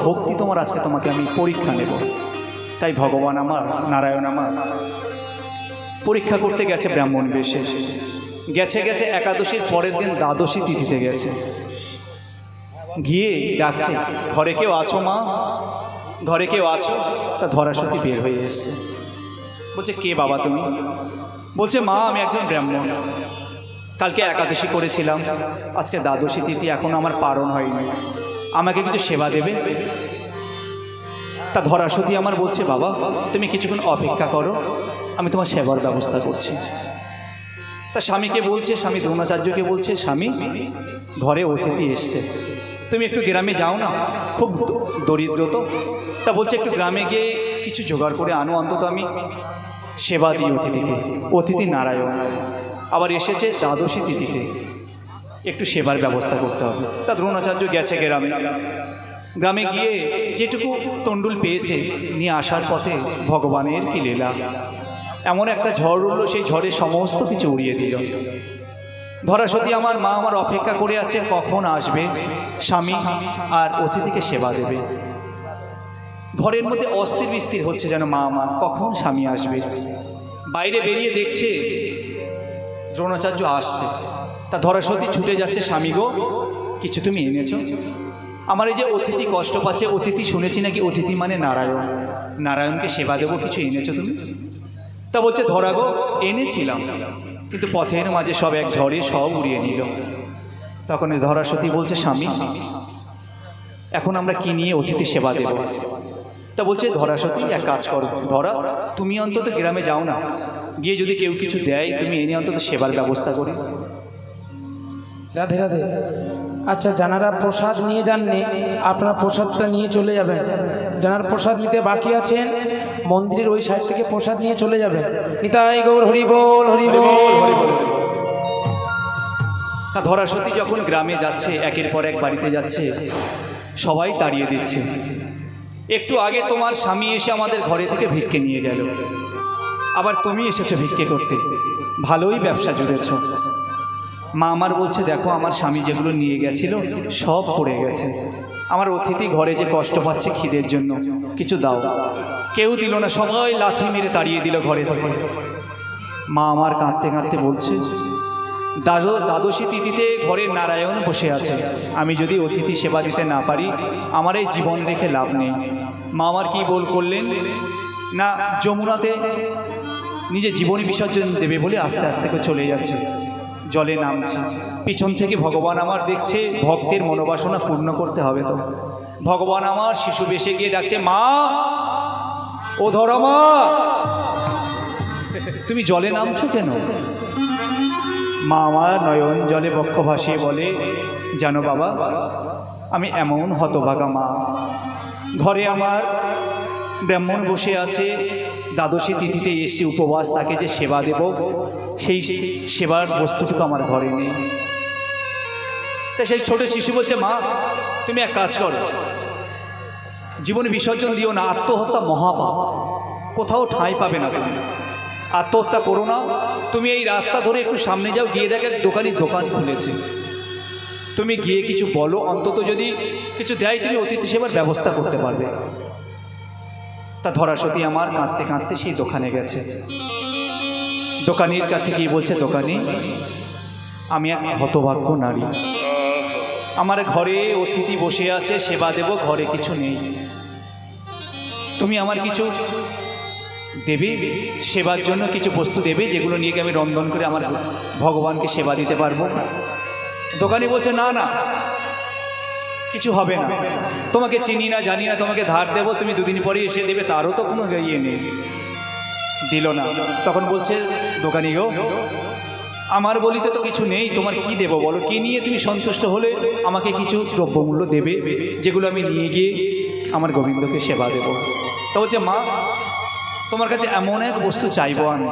ভক্তি তোমার আজকে তোমাকে আমি পরীক্ষা নেব। তাই ভগবান আমার, নারায়ণ আমার পরীক্ষা করতে গেছে ব্রাহ্মণ বেশে। গেছে গেছে একাদশীর পরের দিন দ্বাদশী তিথিতে গেছে। গিয়ে ডাকছে, ঘরে কেউ আছো মা? ঘরে কেউ আছো? তা ধরাসতী বের হয়ে এসছে। বলছে, কে বাবা তুমি? বলছে, মা আমি একজন ব্রাহ্মণ, কালকে একাদশী করেছিলাম, আজকে দ্বাদশী তিথি, এখনো আমার পারণ হয়নি, আমাকে কিছু সেবা দেবে? তা ধরাসতী আমার বলছে, বাবা তুমি কিছুক্ষণ অপেক্ষা করো, আমি তোমার সেবার ব্যবস্থা করছি। তা স্বামীকে বলছে, স্বামী দ্রোণাচার্যকে বলছে, স্বামী ঘরে অতিথি এসছে, তুমি একটু গ্রামে যাও না, খুব দরিদ্র তো। তা বলছে, একটু গ্রামে গিয়ে কিছু জোগাড় করে আনো, অন্তত আমি সেবা দিই অতিথিকে। অতিথি নারায়ণ, আবার এসেছে দ্বাদশী তিথিতে, একটু সেবার ব্যবস্থা করতে হবে। তা দ্রোণাচার্য গেছে গ্রামে। গ্রামে গিয়ে যেটুকু তণ্ডুল পেয়েছে নিয়ে আসার পথে ভগবানের কি লীলা, এমন একটা ঝড় উঠল, সেই ঝড়ে সমস্ত কিছু উড়িয়ে দিল। ধরাসতী আমার মা আমার অপেক্ষা করে আছে, কখন আসবে স্বামী আর অতিথিকে সেবা দেবে। ঘরের মধ্যে অস্থির বিস্থির হচ্ছে যেন মা আমার, কখন স্বামী আসবে। বাইরে বেরিয়ে দেখছে দ্রোণাচার্য আসছে। তা ধরাসতী ছুটে যাচ্ছে, স্বামী গো কিছু তুমি এনেছ? আমার এই যে অতিথি কষ্ট পাচ্ছে, অতিথি শুনেছি নাকি অতিথি মানে নারায়ণ, নারায়ণকে সেবা দেবো, কিছু এনেছো তুমি? তা বলছে, ধরা গো এনেছিলাম, কিন্তু পথের মাঝে সব এক ঝড়ে সব উড়িয়ে নিল। তখন ধরাসতী বলছে, স্বামী এখন আমরা কি নিয়ে অতিথি সেবা দেব? তা বলছে ধরাসতী, এক কাজ করো, ধরা তুমি অন্তত গ্রামে যাও না, গিয়ে যদি কেউ কিছু দেয় তুমি এনে অন্তত সেবার ব্যবস্থা করি। রাধে রাধে। আচ্ছা, যারা প্রসাদ নিয়ে যাননি আপনারা প্রসাদটা নিয়ে চলে যাবেন। যারা প্রসাদ নিতে বাকি আছেন মন্দিরের ওই সাইড থেকে প্রসাদ নিয়ে চলে যাবেন। নিতাই গৌর হরি বল, হরি বল, হরি বল। তা ধরাসতী যখন গ্রামে যাচ্ছে, একের পর এক বাড়িতে যাচ্ছে, সবাই তাড়িয়ে দিচ্ছে। একটু আগে তোমার স্বামী এসে আমাদের ঘরে থেকে ভিক্ষে নিয়ে গেল, আবার তুমি এসেছো ভিক্ষে করতে, ভালোই ব্যবসা জুড়েছ। মা আমার বলছে, দেখো আমার স্বামী যেগুলো নিয়ে গেছিল সব পড়ে গেছে, আমার অতিথি ঘরে যে কষ্ট পাচ্ছে খিদের জন্য, কিছু দাও। কেউ দিল না, সবাই লাথি মেরে তাড়িয়ে দিল ঘরে থেকে। মা আমার কাঁদতে কাঁদতে বলছে, দ্বাদশী তিথিতে ঘরের নারায়ণ বসে আছে, আমি যদি অতিথি সেবা দিতে না পারি আমার এই জীবন রেখে লাভ নেই। মা আমার কী বল করলেন না, যমুনাতে নিজে জীবন বিসর্জন দেবে বলে আস্তে আস্তে করে চলে যাচ্ছে, জলে নামছে। পিছন থেকে ভগবান আমার দেখছে, ভক্তের মনোবাসনা পূর্ণ করতে হবে তো। ভগবান আমার শিশু বেশে গিয়ে ডাকছে, মা ও ধরা মা, তুমি জলে নামছো কেন? মা আমার নয়ন জলে বক্ষ ভাসিয়ে বলে, জানো বাবা আমি এমন হতভাগা মা, ঘরে আমার ব্রাহ্মণ বসে আছে, দ্বাদশী তিথিতে এসে উপবাস, তাকে যে সেবা দেব সেই সেবার বস্তুটুকু আমার ঘরে নেই। তা সেই ছোট শিশু বলছে, মা তুমি এক কাজ করো, জীবনে বিসর্জন দিও না, আত্মহত্যা মহাপাপ, কোথাও ঠাঁই পাবে না, তুমি আত্মহত্যা করো না। তুমি এই রাস্তা ধরে একটু সামনে যাও, গিয়ে দেখে দোকানি দোকান খুলেছে, তুমি গিয়ে কিছু বলো, অন্তত যদি কিছু দেয় তুমি অতিথি সেবার ব্যবস্থা করতে পারবে। তা ধরাসতী আমার কাঁদতে কাঁদতে সেই দোকানে গেছে। দোকানির কাছে গিয়ে বলছে, দোকানি আমি এক হতভাগ্য নারী, আমার ঘরে অতিথি বসে আছে, সেবা দেব, ঘরে কিছু নেই, তুমি আমার কিছু দেবে, সেবার জন্য কিছু বস্তু দেবে যেগুলো নিয়ে গিয়ে আমি রন্ধন করে আমার ভগবানকে সেবা দিতে পারবো। দোকানি বলছে, না না কিছু হবে না, তোমাকে চিনি না জানি না, তোমাকে ধার দেবো, তুমি দুদিন পরে এসে দেবে, তারও তো কোনো ইয়ে নেই। দিল না। তখন বলছে দোকানি গো, আমার বলিতে তো কিছু নেই, তোমার কি দেবো বলো, কি নিয়ে তুমি সন্তুষ্ট হলে আমাকে কিছু দ্রব্যমূল্য দেবে যেগুলো আমি নিয়ে গিয়ে আমার গোবিন্দকে সেবা দেব। তা বলছে, মা তোমার কাছে এমন এক বস্তু চাইবো আমি,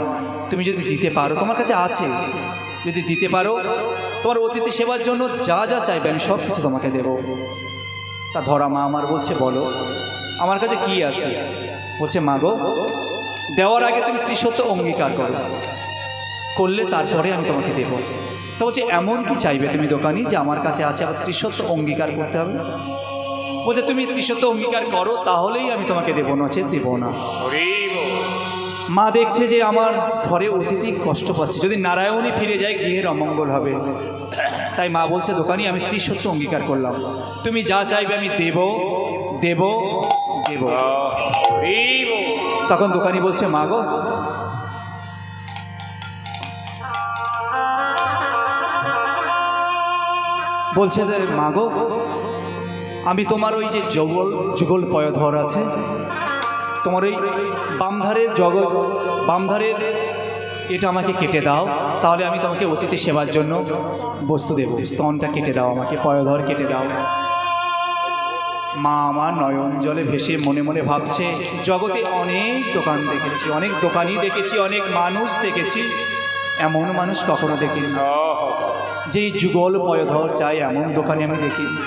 তুমি যদি দিতে পারো, তোমার কাছে আছে, যদি দিতে পারো তোমার অতিথি সেবার জন্য যা যা চাইবে আমি সব কিছু তোমাকে দেব। তা ধরা মা আমার বলছে, বলো আমার কাছে কি আছে? বলছে, মা গো দেওয়ার আগে তুমি ত্রিসত্য অঙ্গীকার করো, করলে তারপরে আমি তোমাকে দেব। তো বলছে, এমন কি চাইবে তুমি দোকানি যে আমার কাছে আছে, আবার ত্রিসত্য অঙ্গীকার করতে হবে? বলছে তুমি ত্রিশত অঙ্গীকার করো, তাহলেই আমি তোমাকে দেবো, নচেত দেবো না। মা দেখছে যে আমার ঘরে অতিথি কষ্ট পাচ্ছে, যদি নারায়ণই ফিরে যায় গৃহের অমঙ্গল হবে। তাই মা বলছে দোকানি আমি ত্রিশত অঙ্গীকার করলাম, তুমি যা চাইবে আমি দেব দেব দেব। তখন দোকানি বলছে মা গো, বলছে মা গো, আমি তোমার ওই যে যুগল পয়ধর আছে, তোমার ওই বামধারের বামধারের এটা আমাকে কেটে দাও, তাহলে আমি তোমাকে অতিথি সেবার জন্য বস্তু দেব। স্তনটা কেটে দাও আমাকে, পয়ধর কেটে দাও। মা আমার নয়ন জলে ভেসে মনে মনে ভাবছে, জগতে অনেক দোকান দেখেছি, অনেক দোকানি দেখেছি, অনেক মানুষ দেখেছি, এমন মানুষ কখনো দেখিনি যেই যুগল পয়ধর চাই, এমন দোকানি আমি দেখিনি।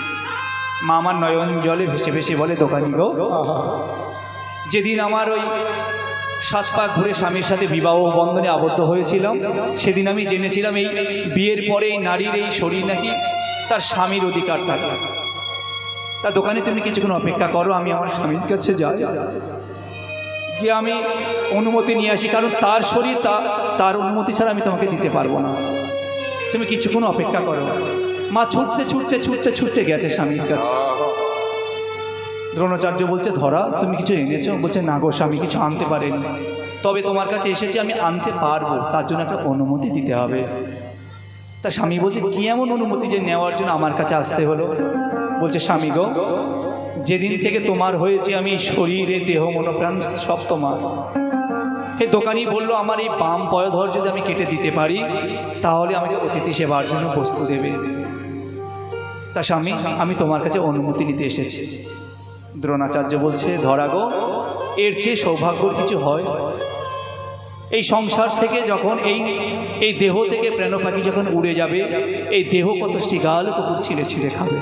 মা আমার নয়ন জলে ভেসে ভেসে বলে দোকানি গো, যেদিন আমার ওই 7 পাক ঘুরে স্বামীর সাথে বিবাহ বন্ধনে আবদ্ধ হয়েছিলাম, সেদিন আমি জেনেছিলাম এই বিয়ের পরে এই নারীর এই শরীর নাকি তার স্বামীর অধিকার থাকে। তা দোকানে তুমি কিছুক্ষণ অপেক্ষা করো, আমি আমার স্বামীর কাছে যাই, গিয়ে আমি অনুমতি নিয়ে আসি, কারণ তার শরীর তার অনুমতি ছাড়া আমি তোমাকে দিতে পারবো না। তুমি কিছুক্ষণ অপেক্ষা করো। মা ছুটতে ছুটতে ছুটতে ছুটতে গেছে স্বামীর কাছে। দ্রোণাচার্য বলছে ধরা তুমি কিছু এনেছো? বলছে না গো স্বামী, কিছু আনতে পারেনি, তবে তোমার কাছে এসেছি, আমি আনতে পারবো, তার জন্য একটা অনুমতি দিতে হবে। তা স্বামী বলছে কি এমন অনুমতি যে নেওয়ার জন্য আমার কাছে আসতে হলো? বলছে স্বামী গো, যেদিন থেকে তোমার হয়েছে আমি শরীরে দেহ মনোপ্রাণ সব তোমার। এই দোকানি বলল আমার এই বাম পয়ধর যদি আমি কেটে দিতে পারি, তাহলে আমাকে অতিথি সেবার জন্য বস্তু দেবে। তা স্বামী, আমি তোমার কাছে অনুমতি নিতে এসেছি। দ্রোণাচার্য বলছে ধরা গো, এর চেয়ে সৌভাগ্যর কিছু হয়? এই সংসার থেকে যখন এই দেহ থেকে প্রাণ পাখি যখন উড়ে যাবে, এই দেহ কত শৃগাল কুকুর ছিঁড়ে ছিঁড়ে খাবে।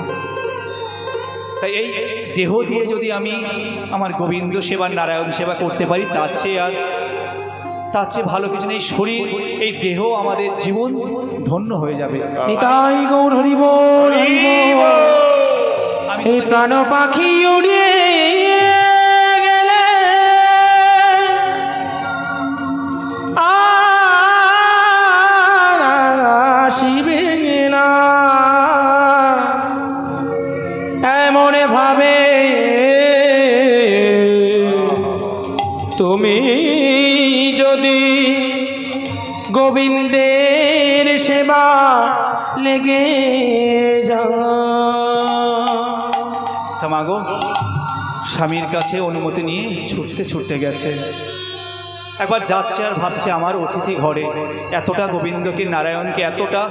তাই এই দেহ দিয়ে যদি আমি আমার গোবিন্দ সেবা, নারায়ণ সেবা করতে পারি, তার চেয়ে ভালো কিছু নেই। শরীর, এই দেহ আমাদের জীবন ধন্য হয়ে যাবে। নিতাই গৌর হরি বল, হরি বল। এই প্রাণ পাখি উড়ে গেলে আর আসিবে না, এমন ভাবে তুমি যদি গোবিন্দের সেবা লেগে যাও। মাগো, স্বামীর কাছে অনুমতি নিয়ে ছুটতে ছুটতে গেছে। একবার যাচ্ছে আর ভাবছে আমার অতিথি ঘরে এতটা গোবিন্দকে, নারায়ণকে এতটা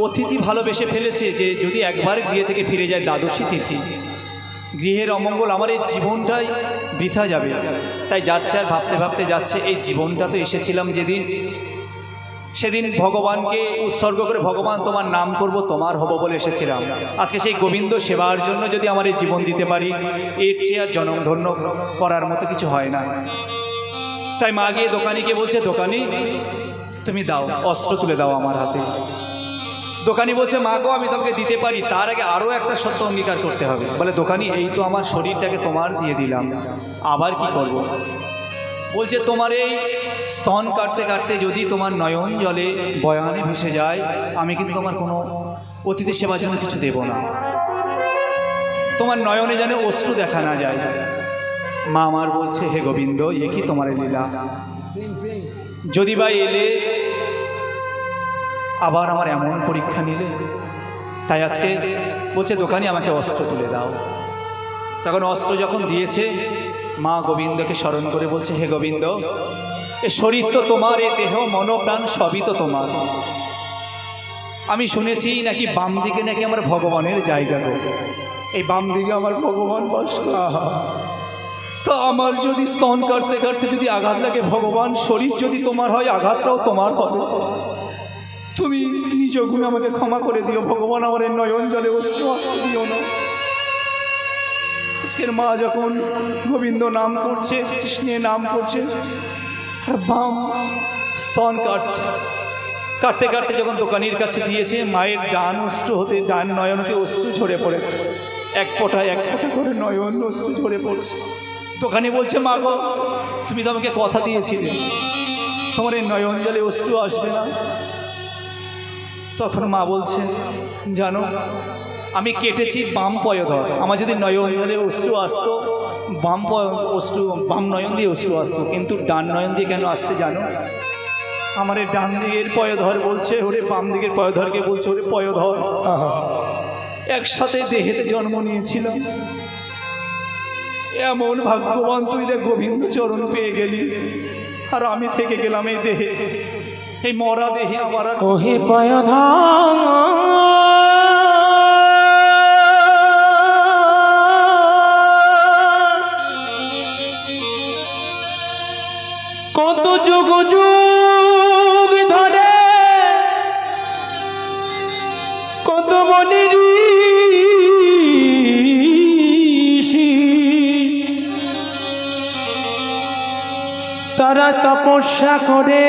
অতিথি ভালোবেসে ফেলেছে যে যদি একবার গৃহে থেকে ফিরে যায় দ্বাদশী তিথি, গৃহের অমঙ্গল, আমার এই জীবনটাই বৃথা যাবে। তাই যাচ্ছে আর ভাবতে ভাবতে যাচ্ছে, এই জীবনটা তো এসেছিলাম যেদিন, সেদিন ভগবানকে উৎসর্গ করে ভগবান তোমার নাম করব, তোমার হব বলে এসেছিলাম। আজকে সেই গোবিন্দ সেবার জন্য যদি আমার এই জীবন দিতে পারি, এর চেয়ে আর জনমধন্য করার মতো কিছু হয় না। তাই মা গিয়ে দোকানিকে বলছে দোকানি তুমি দাও, অস্ত্র তুলে দাও আমার হাতে। দোকানি বলছে মা গো, আমি তোমাকে দিতে পারি, তার আগে আরও একটা সত্য অঙ্গীকার করতে হবে। বলে দোকানি এই তো আমার শরীরটাকে তোমার দিয়ে দিলাম, আবার কি করব? বলছে তোমার এই স্তন কাটতে কাটতে যদি তোমার নয়ন জলে বয়ানে ভেসে যায়, আমি কিন্তু তোমার কোনো অতিথি সেবার জন্য কিছু দেব না। তোমার নয়নে যেন অশ্রু দেখা না যায়। মা আমার বলছে হে গোবিন্দ, এ কি তোমার লীলা? যদি বা এলে আবার আমার এমন পরীক্ষা নিলে, তাই আজকে বলছে দোকানি আমাকে অস্ত্র তুলে দাও। তখন অস্ত্র যখন দিয়েছে, মা গোবিন্দকে স্মরণ করে বলছে হে গোবিন্দ, এ শরীর তো তোমার, এ দেহ মনোপ্রাণ সবই তো তোমার। আমি শুনেছি নাকি বাম দিকে নাকি আমার ভগবানের জায়গা, এই বাম দিকে আমার ভগবান বাস করে। তো আমার যদি স্তন কাটতে কাটতে যদি আঘাত লাগে, ভগবান শরীর যদি তোমার হয়, আঘাতটাও তোমার হবে। তুমি নিজ গুণ আমাকে ক্ষমা করে দিও ভগবান, আমার নয়ন জলে অস্ত্র দিও না। আজকের মা যখন গোবিন্দ নাম করছে, কৃষ্ণের নাম করছে, আর বাম স্তন কাটছে, কাটতে কাটতে যখন দোকানির কাছে দিয়েছে, মায়ের ডান অস্ত্র হতে, ডান নয়ন হতে অস্ত্র ঝরে পড়ে এক ফোঁটা করে নয়ন অশ্রু ঝরে পড়ছে। দোকানি বলছে, মা গো, তুমি তো আমাকে কথা দিয়েছিলে তোমার এই নয়ন জলে অশ্রু আসবে না। তখন মা বলছে, জানো, আমি কেটেছি বাম পয়োধর, আমার যদি নয়ন জলে অশ্রু আসতো বাম নয়ন দিয়ে অশ্রু আসতো, কিন্তু ডান নয়ন দিয়ে কেন আসছে জানো? আমার এই ডান দিকের পয়োধর বলছে, ওরে বাম দিকের পয়োধরকে বলছে, ওরে পয়োধর, একসাথে দেহেতে জন্ম নিয়েছিলাম, এমন ভাগ্যবান তুই দেখ গোবিন্দ চরণ পেয়ে গেলি, আর আমি থেকে গেলাম এই দেহে, এই মরা দেহে আমার আর ওহে পয়োধর কত যুগ যুগ ধরে কত মনির তারা তপস্যা করে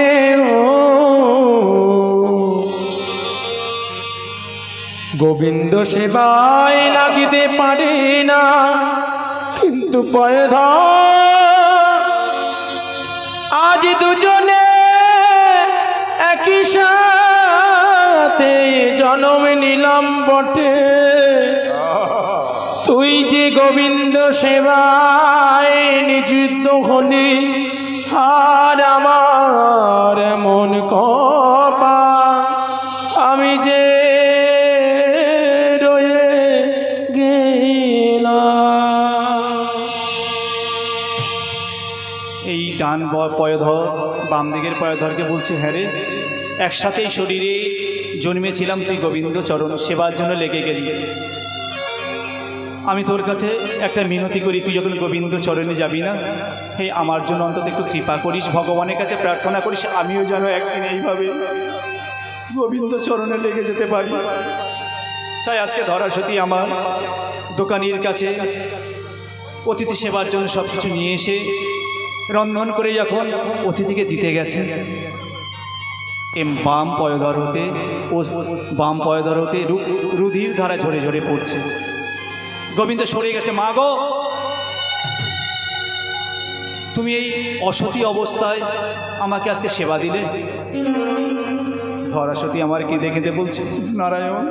গোবিন্দ সেবায় লাগিতে পারে না, কিন্তু পয়োধর আজ দুজনে একই সাথে জন্ম নিলাম বটে, তুই যে গোবিন্দ সেবায় নিযুক্ত হলি, আর আমার এমন কপাল আমি যে রয়ে গেলাম। এই ডান পয়োধর বাম দিকের পয়োধরকে বলছে, হ্যাঁ রে, একসাথেই শরীরে জন্মেছিলাম, তুই গোবিন্দ চরণ সেবার জন্য লেগে গেলি। আমি তোর কাছে একটা মিনতি করি, তুই যখন গোবিন্দ চরণে যাবি না, হে আমার জন্য অন্তত একটু কৃপা করিস, ভগবানের কাছে প্রার্থনা করিস, আমিও যেন একদিন এইভাবে গোবিন্দ চরণে লেগে যেতে পারি। তাই আজকে ধরাসতী আমার দোকানির কাছে অতিথি সেবার জন্য সব কিছু নিয়ে এসে রন্ধন করে যখন অতিথিকে দিতে গেছে, বাম পয়োধর হতে রুধির ধারা ঝরে ঝরে পড়ছে। গোবিন্দ সরে গেছে, মা গো, তুমি এই অসতী অবস্থায় আমাকে আজকে সেবা দিলে। ধরাসতী আমার কেঁদে কেঁদে বলছে, নারায়ণ,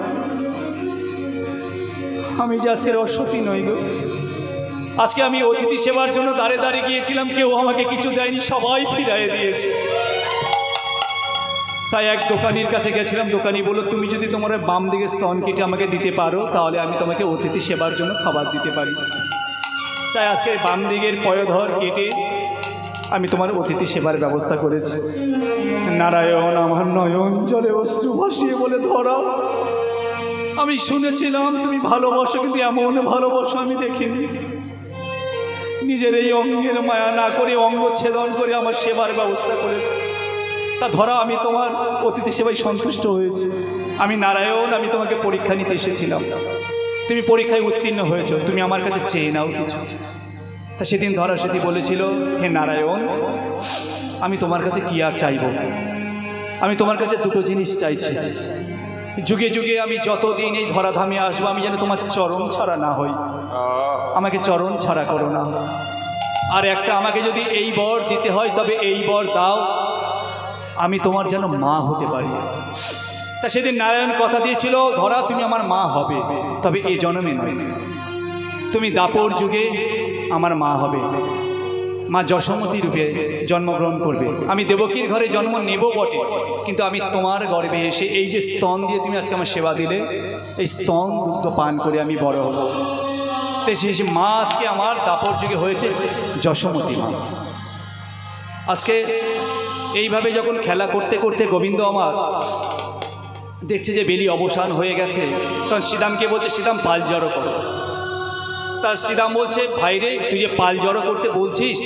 আমি যে আজকের অসতী নই গো, আজকে আমি অতিথি সেবার জন্য দাঁড়ে দাঁড়িয়ে গিয়েছিলাম, কেউ আমাকে কিছু দেয়নি, সবাই ফিরাইয়ে দিয়েছে। তাই এক দোকানির কাছে গেছিলাম, দোকানি বলল, তুমি যদি তোমার বাম দিকে স্তন কেটে আমাকে দিতে পারো, তাহলে আমি তোমাকে অতিথি সেবার জন্য খাবার দিতে পারি। তাই আজকে বাম দিকের পয়োধর কেটে আমি তোমার অতিথি সেবার ব্যবস্থা করেছি। নারায়ণ, আমার নয়ন জলে অশ্রু ভাসিয়ে বলে, ধরা, আমি শুনেছিলাম তুমি ভালোবাসো, কিন্তু এমন ভালোবাসো আমি দেখিনি। নিজের এই অঙ্গের মায়া না করে অঙ্গ ছেদন করে আমার সেবার ব্যবস্থা করেছে। তা ধরা, আমি তোমার অতিথি সেবায় সন্তুষ্ট হয়েছি। আমি নারায়ণ, আমি তোমাকে পরীক্ষা নিতে এসেছিলাম, তুমি পরীক্ষায় উত্তীর্ণ হয়েছ, তুমি আমার কাছে চেয়ে নাও কিছু। তা সেদিন ধরাসতী বলেছিল, হে নারায়ণ, আমি তোমার কাছে কি আর চাইব, আমি তোমার কাছে দুটো জিনিস চাইছি। যুগে যুগে আমি যতদিন এই ধরাধামে আসবো, আমি যেন তোমার চরণ ছাড়া না হই, আমাকে চরণ ছাড়া করো না। আর একটা, আমাকে যদি এই বর দিতে হয় তবে এই বর দাও, আমি তোমার যেন মা হতে পারি। তা সেদিন নারায়ণ কথা দিয়েছিল, ধরা, তুমি আমার মা হবে, তবে এই জন্মে নয়, তুমি দাপর যুগে আমার মা হবে, মা যশোমতী রূপে জন্মগ্রহণ করবে। আমি দেবকীর ঘরে জন্ম নেব বটে, কিন্তু আমি তোমার গর্ভে এসে এই যে স্তন দিয়ে তুমি আজকে আমার সেবা দিলে, এই স্তন দুগ্ধ পান করে আমি বড় হব। তো সেই মা আজকে আমার দাপর যুগে হয়েছে যশোমতী মা। আজকে এইভাবে যখন খেলা করতে করতে গোবিন্দ আমার দেখছে যে বেলি অবসান হয়ে গেছে, তখন শ্রীরামকে বলছে, শ্রীরাম, পাল জড়ো করো। তা শ্রীরাম বলছে, ভাইরে, তুই যে পাল জড়ো করতে বলছিস,